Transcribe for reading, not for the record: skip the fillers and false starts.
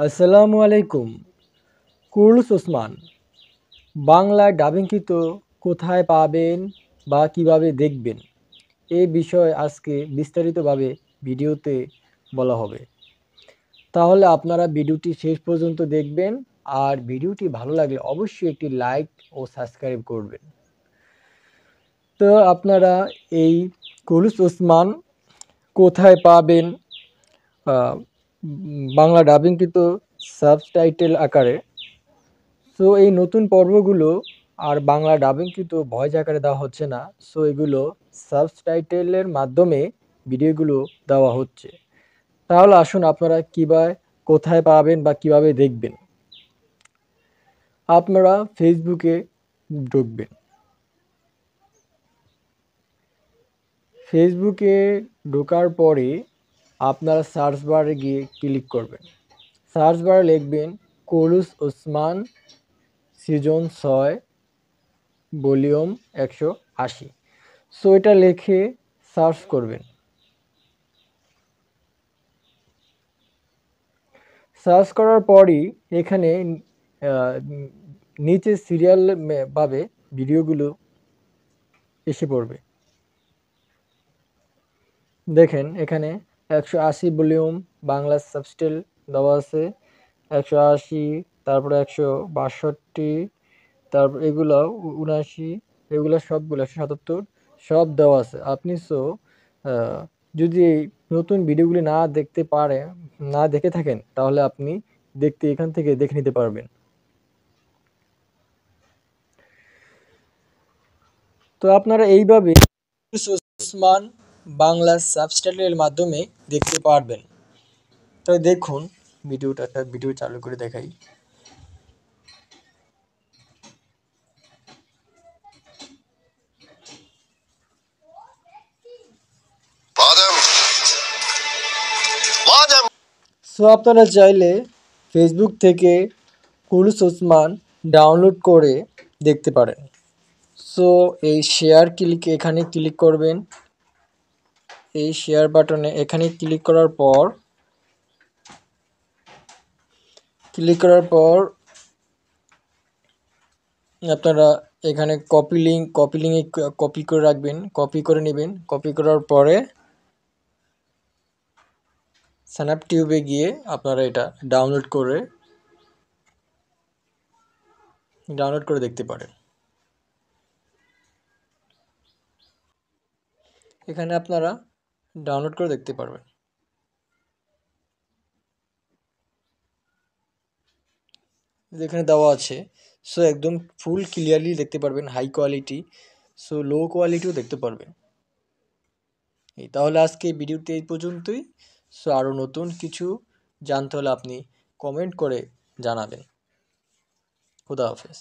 আসসালামু আলাইকুম। কুরুলুস ওসমান বাংলায় ডাবিংকৃত কোথায় পাবেন বা কিভাবে দেখবেন এ বিষয়ে আজকে বিস্তারিতভাবে ভিডিওতে বলা হবে। তাহলে আপনারা ভিডিওটি শেষ পর্যন্ত দেখবেন আর ভিডিওটি ভালো লাগলে অবশ্যই একটি লাইক ও সাবস্ক্রাইব করবেন। তো আপনারা এই কুরুলুস ওসমান কোথায় পাবেন বাংলা ডাবিংকৃত সাবটাইটেল আকারে। সো এই নতুন পর্বগুলো আর বাংলা ডাবিংকৃত ভয়েস আকারে দেওয়া হচ্ছে না। সো এগুলো সাবটাইটেলের মাধ্যমে ভিডিওগুলো দেওয়া হচ্ছে। তাহলে আসুন আপনারা কীভাবে কোথায় পাবেন বা কিভাবে দেখবেন। আপনারা ফেসবুকে ঢুকবেন। ফেসবুকে ঢোকার পরে আপনারা সার্চ বারে গিয়ে ক্লিক করবেন। সার্চ বারে লিখবেন Kurulus Osman season 6 volume 180। So এটা লিখে সার্চ করবেন। সার্চ করার পরই এখানে নিচে সিরিয়াল ভাবে ভিডিওগুলো এসে পড়বে। দেখেন এখানে 180 ভলিউম বাংলা সাবটাইটেল দেওয়া আছে, 180, তারপরে 162, তারপর এগুলো 79, এগুলো সবগুলো 177 সব দেওয়া আছে। আপনি যদি নতুন ভিডিওগুলি না দেখে থাকেন তাহলে আপনি এখান থেকে দেখে নিতে পারবেন। তো আপনারা এইভাবে ওসমান বাংলা সাবটাইটেলের মাধ্যমে দেখতে পারবেন। তো দেখুন ভিডিও চালু করে দেখাই। সো আপনারা চাইলে ফেসবুক থেকে কুরুলুস ওসমান ডাউনলোড করে দেখতে পারেন। সো এই শেয়ার এখানে ক্লিক করবেন। এই শেয়ার বাটনে এখানে ক্লিক করার পর আপনারা এখানে কপি লিঙ্কে কপি করে রাখবেন, কপি করে নেবেন। কপি করার পরে স্ন্যাপটিউবে গিয়ে আপনারা এটা ডাউনলোড করে দেখতে পারেন। এখানে আপনারা ডাউনলোড করে দেখতে পারবেন। যেখানে দেওয়া আছে। সো একদম ফুল ক্লিয়ারলি দেখতে পারবেন, হাই কোয়ালিটি। সো লো কোয়ালিটিও দেখতে পারবেন। তাহলে আজকে ভিডিওটি এই পর্যন্তই। সো আরও নতুন কিছু জানতে হলে আপনি কমেন্ট করে জানাবেন। খুদা হাফেজ।